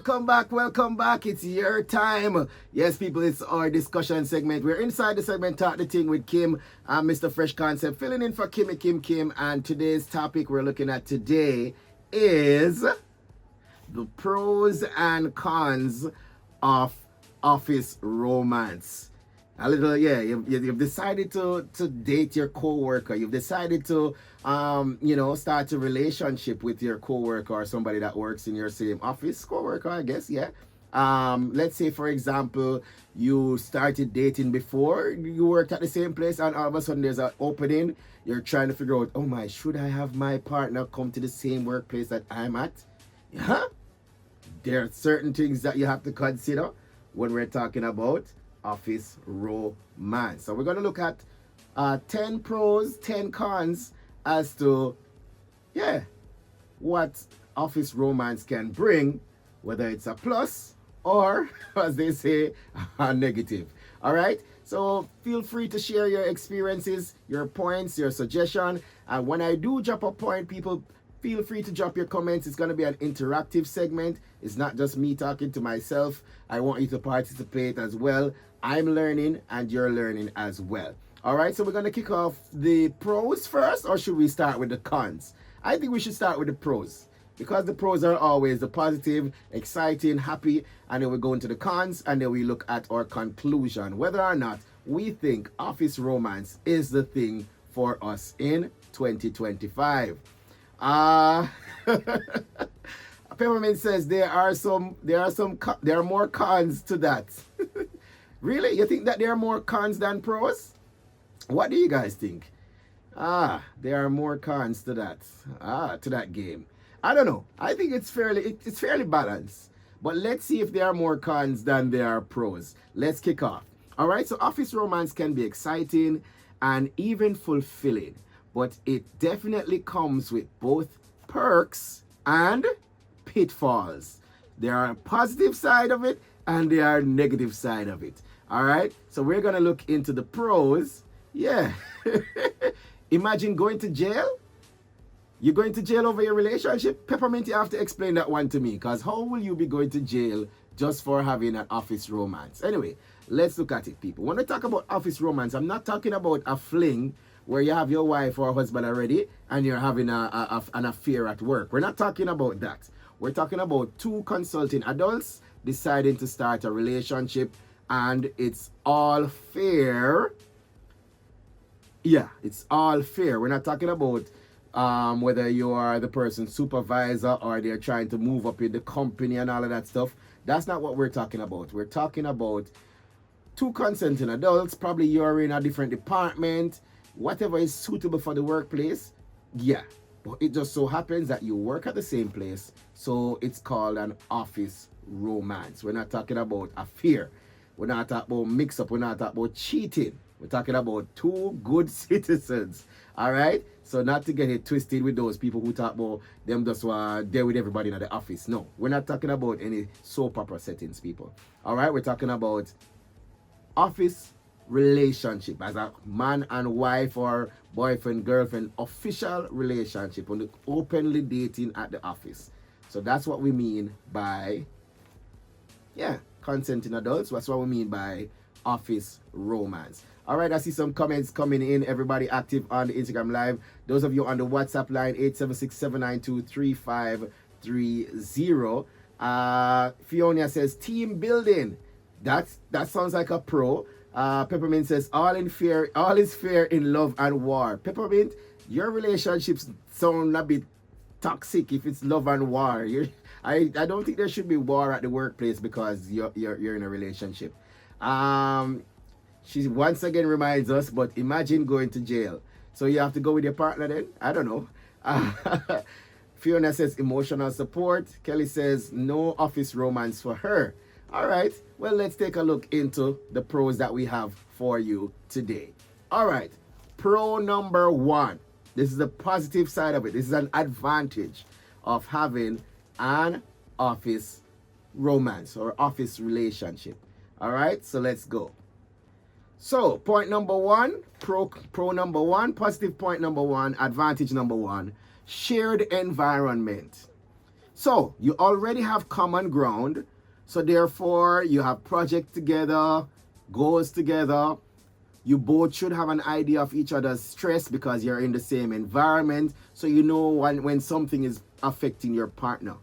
welcome back, welcome back. It's your time. Yes, people, it's our discussion segment. We're inside the segment Talk the Ting with Kim and Mr. Fresh Concept, filling in for Kimmie, Kim. And today's topic we're looking at today is the pros and cons of office romance. A little, yeah, you've decided to date your coworker. You've decided to, start a relationship with your coworker or somebody that works in your same office. Coworker, I guess, yeah. Let's say, for example, you started dating before you worked at the same place, and all of a sudden there's an opening. You're trying to figure out, oh my, should I have my partner come to the same workplace that I'm at? Yeah. There are certain things that you have to consider when we're talking about office romance. So we're going to look at 10 pros, 10 cons as to, what office romance can bring, whether it's a plus or, as they say, a negative. All right? So feel free to share your experiences, your points, your suggestion. And when I do drop a point, people, feel free to drop your comments. It's going to be an interactive segment. It's not just me talking to myself. I want you to participate as well. I'm learning and you're learning as well. All right, so we're going to kick off the pros first, or should we start with the cons? I think we should start with the pros, because the pros are always the positive, exciting, happy, and then we go into the cons, and then we look at our conclusion, whether or not we think office romance is the thing for us in 2025. Peppermint says there are more cons to that. Really? You think that there are more cons than pros? What do you guys think? There are more cons to that. To that game. I don't know. I think it's fairly balanced. But let's see if there are more cons than there are pros. Let's kick off. All right, so office romance can be exciting and even fulfilling, but it definitely comes with both perks and pitfalls. There are a positive side of it and there are a negative side of it. All right, so we're gonna look into the pros. Yeah. Imagine going to jail. You're going to jail over your relationship? Peppermint, you have to explain that one to me, because how will you be going to jail just for having an office romance? Anyway, let's look at it, people. When I talk about office romance, I'm not talking about a fling where you have your wife or husband already and you're having an affair at work. We're not talking about that. We're talking about two consulting adults deciding to start a relationship, and it's all fair. Yeah, it's all fair. We're not talking about whether you are the person's supervisor or they're trying to move up in the company and all of that stuff. That's not what we're talking about. We're talking about two consenting adults. Probably you're in a different department. Whatever is suitable for the workplace. Yeah. But it just so happens that you work at the same place. So it's called an office romance. We're not talking about affair. We're not talking about mix-up. We're not talking about cheating. We're talking about two good citizens. All right? So not to get it twisted with those people who talk about them just there with everybody in the office. No, we're not talking about any soap opera settings, people. All right? We're talking about office relationship as a man and wife or boyfriend, girlfriend, official relationship, on the openly dating at the office. So that's what we mean by, consenting adults. That's what we mean by office romance. All right, I see some comments coming in. Everybody active on the Instagram Live. Those of you on the WhatsApp line, 876-792-3530. Fiona says, team building. That sounds like a pro. Peppermint says, all is fair in love and war. Peppermint, your relationships sound a bit toxic if it's love and war. I don't think there should be war at the workplace because you're in a relationship. She once again reminds us, but imagine going to jail. So you have to go with your partner then? I don't know. Fiona says emotional support. Kelly says no office romance for her. All right, well, let's take a look into the pros that we have for you today. All right, pro number one. This is the positive side of it. This is an advantage of having an office romance or office relationship. All right, so let's go. So point number one, pro number one, positive point number one, advantage number one, shared environment. So you already have common ground. So therefore, you have projects together, goals together. You both should have an idea of each other's stress because you're in the same environment. So you know when something is affecting your partner.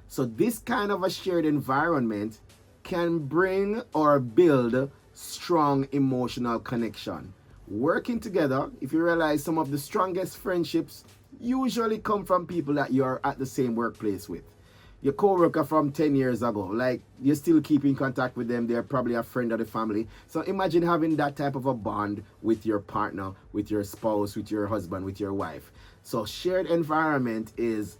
So this kind of a shared environment can bring or build strong emotional connection. Working together, if you realize some of the strongest friendships usually come from people that you're at the same workplace with. Your coworker from 10 years ago, like you still keep in contact with them, they're probably a friend of the family. So imagine having that type of a bond with your partner, with your spouse, with your husband, with your wife. So shared environment is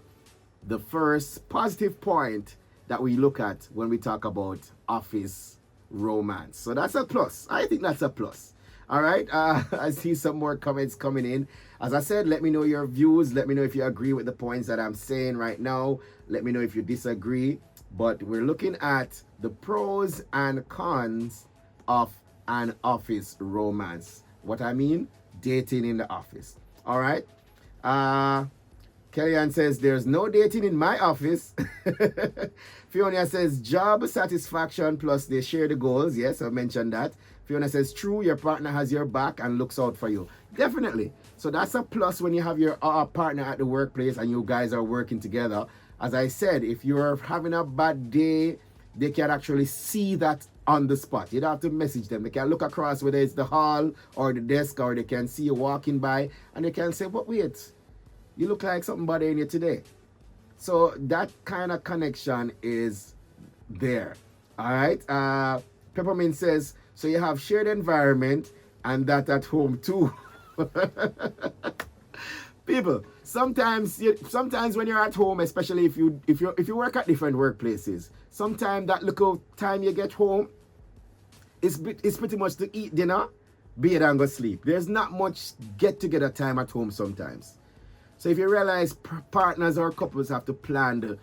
the first positive point that we look at when we talk about office romance. So that's a plus. I think that's a plus. All right. I see some more comments coming in. As I said, let me know your views. Let me know if you agree with the points that I'm saying right now. Let me know if you disagree. But we're looking at the pros and cons of an office romance. What I mean, dating in the office. All right. Kellyanne says, there's no dating in my office. Fiona says, job satisfaction plus they share the goals. Yes, I mentioned that. Fiona says, true, your partner has your back and looks out for you. Definitely. So that's a plus when you have your partner at the workplace and you guys are working together. As I said, if you're having a bad day, they can actually see that on the spot. You don't have to message them. They can look across whether it's the hall or the desk, or they can see you walking by and they can say, but wait, you look like something bothering you today. So that kind of connection is there. All right. Peppermint says, so you have shared environment and that at home too. People, sometimes when you're at home, especially if you work at different workplaces, sometimes that little time you get home is pretty much to eat dinner, bed and go sleep. There's not much get together time at home sometimes. So if you realize partners or couples have to plan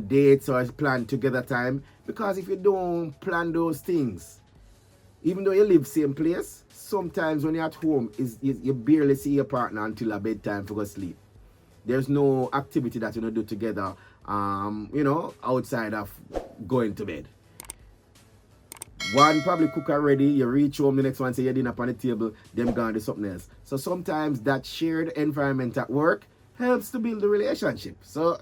dates or plan together time, because if you don't plan those things, even though you live same place, sometimes when you're at home, you barely see your partner until a bedtime for go sleep. There's no activity that you do together, outside of going to bed. One probably cook already, you reach home, the next one say your dinner up on the table, them gone do something else. So sometimes that shared environment at work helps to build the relationship. So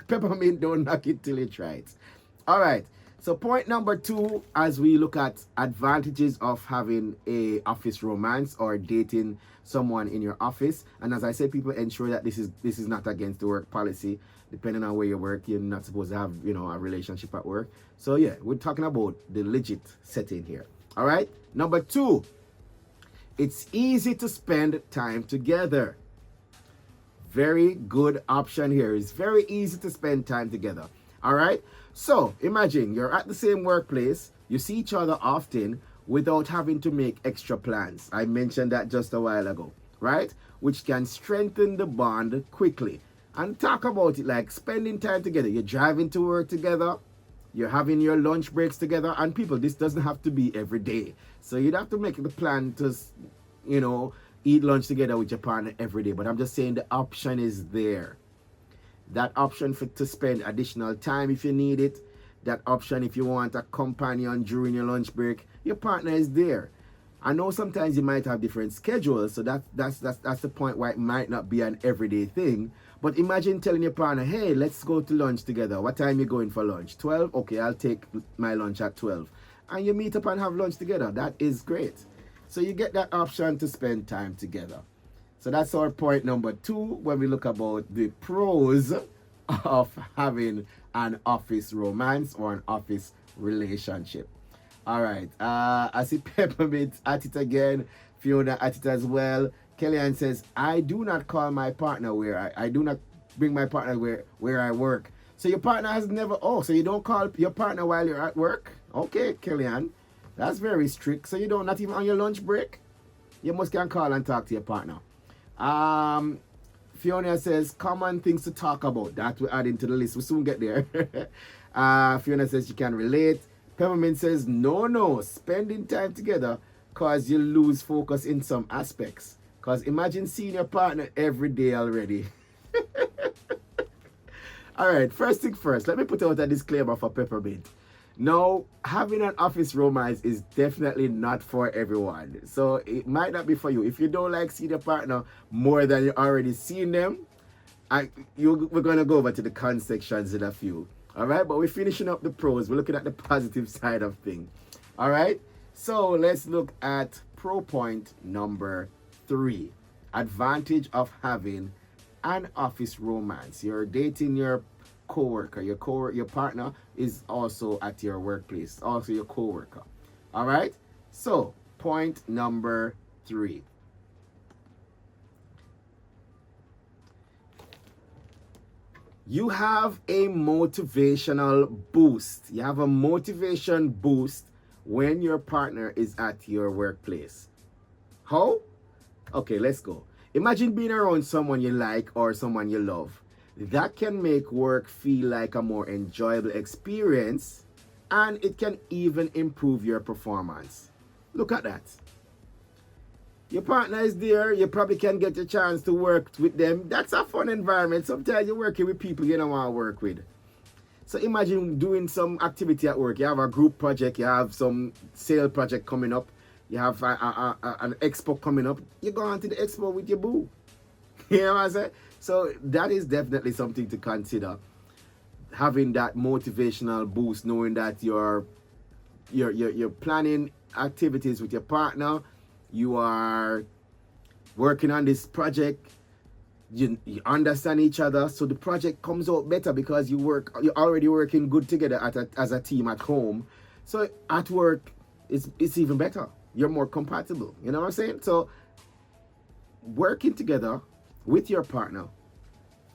peppermint, don't knock it till you try it. All right. So point number 2, as we look at advantages of having a office romance or dating someone in your office. And as I said, people ensure that this is not against the work policy. Depending on where you work, you're not supposed to have, a relationship at work. So yeah, we're talking about the legit setting here. All right. Number 2, it's easy to spend time together. Very good option here. It's very easy to spend time together. All right. So imagine you're at the same workplace. You see each other often without having to make extra plans. I mentioned that just a while ago, right? Which can strengthen the bond quickly. And talk about it like spending time together. You're driving to work together. You're having your lunch breaks together. And people, this doesn't have to be every day. So you'd have to make the plan to, eat lunch together with your partner every day. But I'm just saying the option is there. That option to spend additional time if you need it. That option if you want a companion during your lunch break. Your partner is there. I know sometimes you might have different schedules. So that's the point why it might not be an everyday thing. But imagine telling your partner, hey, let's go to lunch together. What time are you going for lunch? 12? Okay, I'll take my lunch at 12. And you meet up and have lunch together. That is great. So you get that option to spend time together. So that's our point number 2 when we look about the pros of having an office romance or an office relationship. All right. I see Peppermint at it again. Fiona at it as well. Kellyanne says, I do not call my partner where I do not bring my partner where I work. So your partner has never, so you don't call your partner while you're at work? Okay, Kellyanne. That's very strict. So you don't, not even on your lunch break? You must can call and talk to your partner. Fiona says, common things to talk about. That we're adding to the list. We'll soon get there. Fiona says she can relate. Peppermint says, no, spending time together cause you lose focus in some aspects. Because imagine seeing your partner every day already. All right, first thing first, let me put out a disclaimer for Peppermint. Now, having an office romance is definitely not for everyone. So it might not be for you. If you don't like seeing your partner more than you already seen them, we're going to go over to the con sections in a few. All right, but we're finishing up the pros. We're looking at the positive side of things. All right, so let's look at pro point number 3. Advantage of having an office romance. You're dating your coworker. Your partner is also at your workplace, also your coworker. All right, so point number 3. You have a motivational boost. You have a motivation boost when your partner is at your workplace. How? Okay, let's go. Imagine being around someone you like or someone you love. That can make work feel like a more enjoyable experience, and it can even improve your performance. Look at that. Your partner is there, you probably can get a chance to work with them. That's a fun environment. Sometimes you're working with people you don't want to work with. So imagine doing some activity at work. You have a group project, you have some sale project coming up, you have an expo coming up. You go on to the expo with your boo. You know what I'm saying? So that is definitely something to consider. Having that motivational boost, knowing that you're planning activities with your partner, you are working on this project, you understand each other, so the project comes out better because you're already working good together as a team at home. So at work, it's even better. You're more compatible. You know what I'm saying? So working together with your partner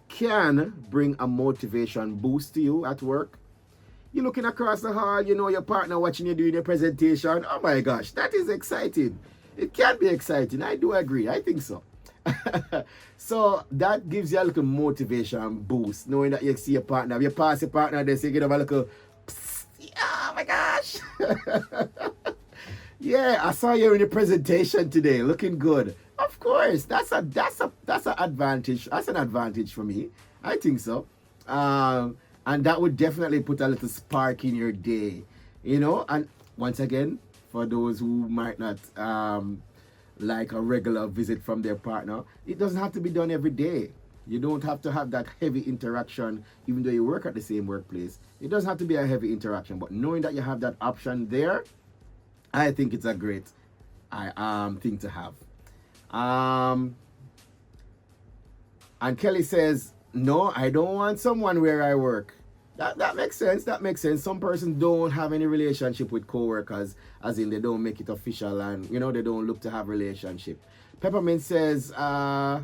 can bring a motivation boost to you at work. You're looking across the hall, you know your partner watching you doing your presentation. Oh my gosh, that is exciting. It can be exciting. I do agree. I think so. So that gives you a little motivation boost, knowing that you see your partner. If you pass your partner, they say, give them a little, oh my gosh. Yeah, I saw you in your presentation today, looking good. Of course, that's an advantage. That's an advantage for me. I think so. And that would definitely put a little spark in your day, you know. And once again, for those who might not like a regular visit from their partner, it doesn't have to be done every day. You don't have to have that heavy interaction, even though you work at the same workplace. It doesn't have to be a heavy interaction, but knowing that you have that option there, I think it's a great thing to have. And Kelly says, no, I don't want someone where I work. That makes sense. That makes sense. Some persons don't have any relationship with coworkers, as in they don't make it official, and you know they don't look to have relationship. Peppermint says, no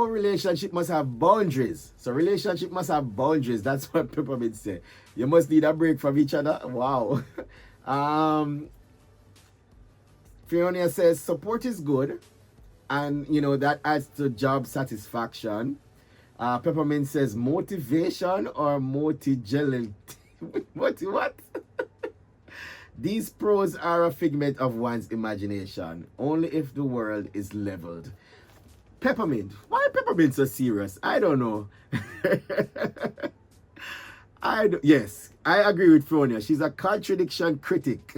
relationship must have boundaries. So relationship must have boundaries. That's what Peppermint said. You must need a break from each other. Wow. Fiona says support is good, and you know that adds to job satisfaction. Peppermint says motivation or motigelity. What? These pros are a figment of one's imagination, only if the world is leveled. Peppermint, why Peppermint so serious? I don't know. Yes, I agree with Fronia. She's a contradiction critic.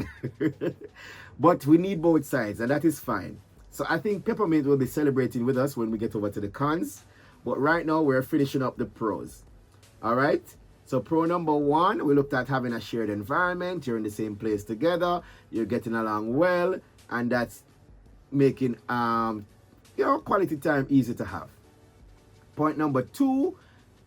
But we need both sides, and that is fine. So I think Peppermint will be celebrating with us when we get over to the cons. But right now, we're finishing up the pros. All right? So pro number 1, we looked at having a shared environment. You're in the same place together. You're getting along well. And that's making quality time easy to have. Point number 2,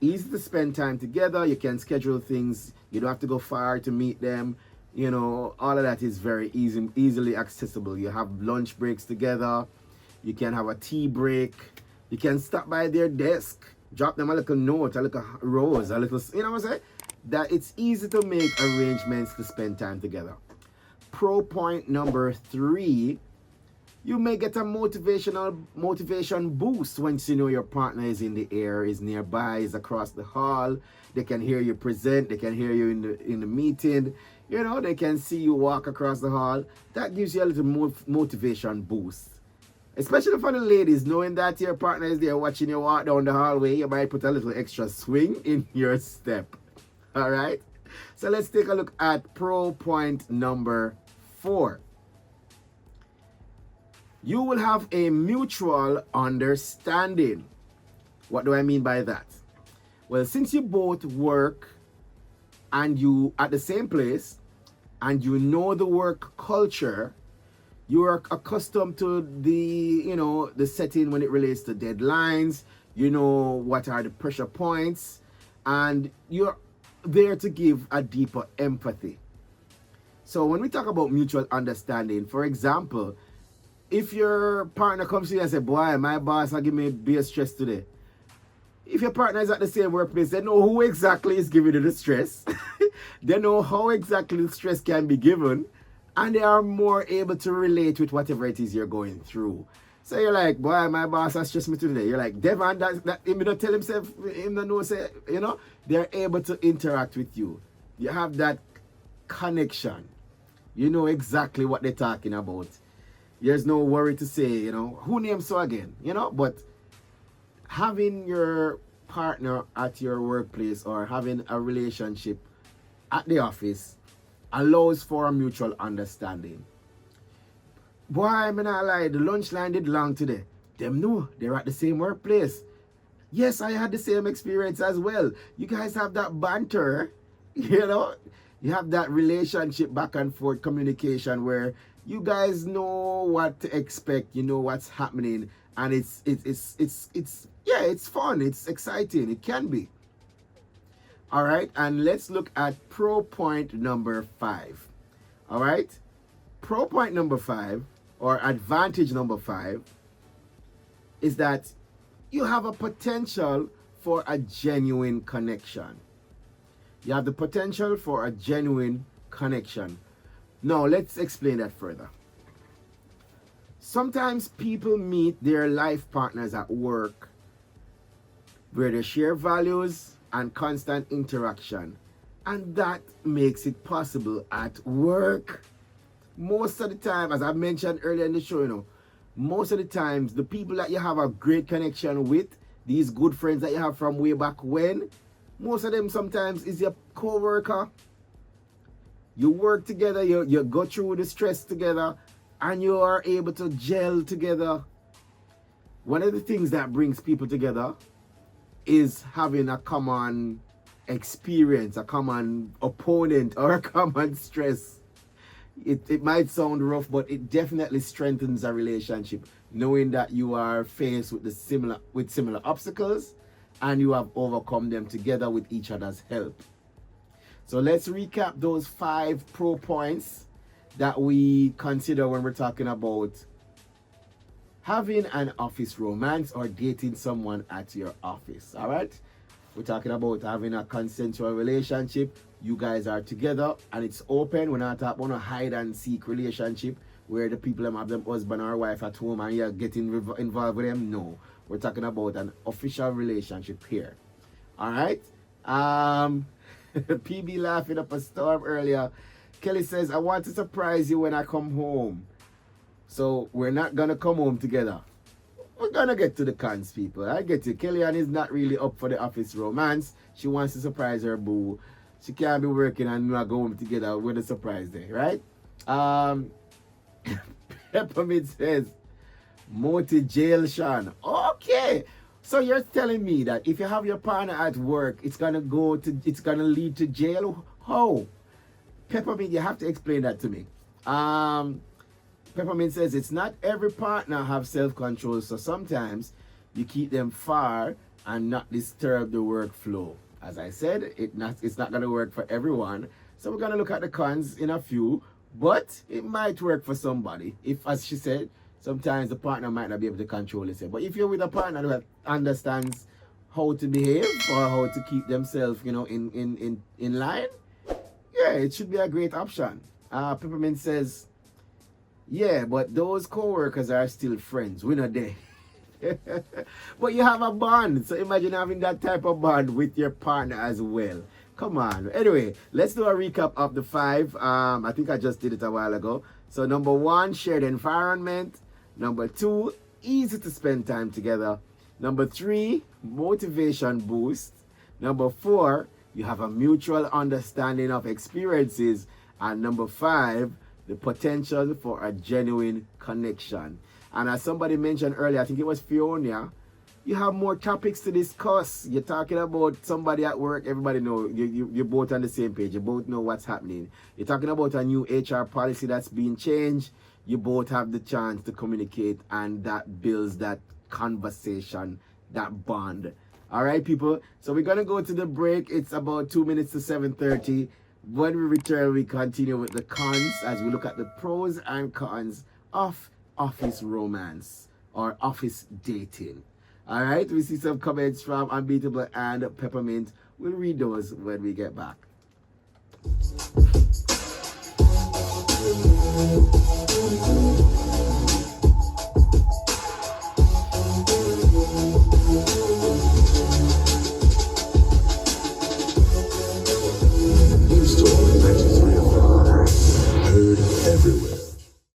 easy to spend time together. You can schedule things. You don't have to go far to meet them. You know, all of that is very easily accessible. You have lunch breaks together. You can have a tea break. You can stop by their desk, drop them a little note, a little rose, a little, you know what I'm saying? That it's easy to make arrangements to spend time together. Pro point number 3, you may get a motivation boost once you know your partner is in the air, is nearby, is across the hall. They can hear you present. They can hear you in the meeting. You know, they can see you walk across the hall. That gives you a little motivation boost. Especially for the ladies, knowing that your partner is there watching you walk down the hallway, you might put a little extra swing in your step. All right? So let's take a look at pro point number 4. You will have a mutual understanding. What do I mean by that? Well, since you both work and you at the same place and you know the work culture, you are accustomed to the setting when it relates to deadlines, you know what are the pressure points, and you're there to give a deeper empathy. So when we talk about mutual understanding, for example, if your partner comes to you and says, boy, my boss will give me beer stress today. If your partner is at the same workplace, they know who exactly is giving you the stress. They know how exactly the stress can be given. And they are more able to relate with whatever it is you're going through. So you're like, boy, my boss has stressed me today. You're like, Devon, that him don't tell himself, him don't know, say, they're able to interact with you. You have that connection. You know exactly what they're talking about. There's no worry to say, who names so again, but having your partner at your workplace or having a relationship at the office allows for a mutual understanding. Boy, I'm not lie, the lunch line did long today. Them know they're at the same workplace. Yes, I had the same experience as well. You guys have that banter, you have that relationship back and forth communication where you guys know what to expect, you know what's happening, and it's fun, it's exciting, it can be. All right, and let's look at pro point number 5. All right, pro point number 5 or advantage number 5 is that you have a potential for a genuine connection. You have the potential for a genuine connection. Now, let's explain that further. Sometimes people meet their life partners at work where they share values and constant interaction, and that makes it possible at work. Most of the time, as I mentioned earlier in the show, most of the times the people that you have a great connection with, these good friends that you have from way back when, most of them sometimes is your co-worker. You work together, you go through the stress together, and you are able to gel together. One of the things that brings people together is having a common experience, a common opponent, or a common stress. It might sound rough, but it definitely strengthens a relationship, knowing that you are faced with similar obstacles and you have overcome them together with each other's help. So let's recap those 5 pro points that we consider when we're talking about having an office romance or dating someone at your office. All right, we're talking about having a consensual relationship. You guys are together and it's open. We're not talking about a hide and seek relationship where the people have them husband or wife at home and you're getting involved with them. No, we're talking about an official relationship here. All right. PB laughing up a storm earlier. Kelly says, I want to surprise you when I come home. So we're not going to come home together. We're going to get to the cons, people. I get you. Kellyanne is not really up for the office romance. She wants to surprise her boo. She can't be working and not go home together with a surprise day, right? Peppermint says, Moti jail, Sean. Okay. So you're telling me that if you have your partner at work, it's gonna lead to jail? How? Peppermint, you have to explain that to me. Peppermint says it's not every partner have self-control, so sometimes you keep them far and not disturb the workflow. As I said, it's not gonna work for everyone. So we're gonna look at the cons in a few, but it might work for somebody. If, as she said, sometimes the partner might not be able to control it. But if you're with a partner who understands how to behave or how to keep themselves, in line, yeah, it should be a great option. Peppermint says, yeah, but those co-workers are still friends. We're not there. But you have a bond. So imagine having that type of bond with your partner as well. Come on. Anyway, let's do a recap of the 5. I think I just did it a while ago. So number 1, shared environment. Number 2, easy to spend time together. Number 3, motivation boost. Number 4, you have a mutual understanding of experiences. And number 5, the potential for a genuine connection. And as somebody mentioned earlier, I think it was Fiona, you have more topics to discuss. You're talking about somebody at work, everybody know, you're both on the same page. You both know what's happening. You're talking about a new HR policy that's being changed. You both have the chance to communicate, and that builds that conversation, that bond. All right, people. So we're going to go to the break. It's about 2 minutes to 7:30. When we return, we continue with the cons as we look at the pros and cons of office romance or office dating. All right, we see some comments from Unbeatable and Peppermint. We'll read those when we get back.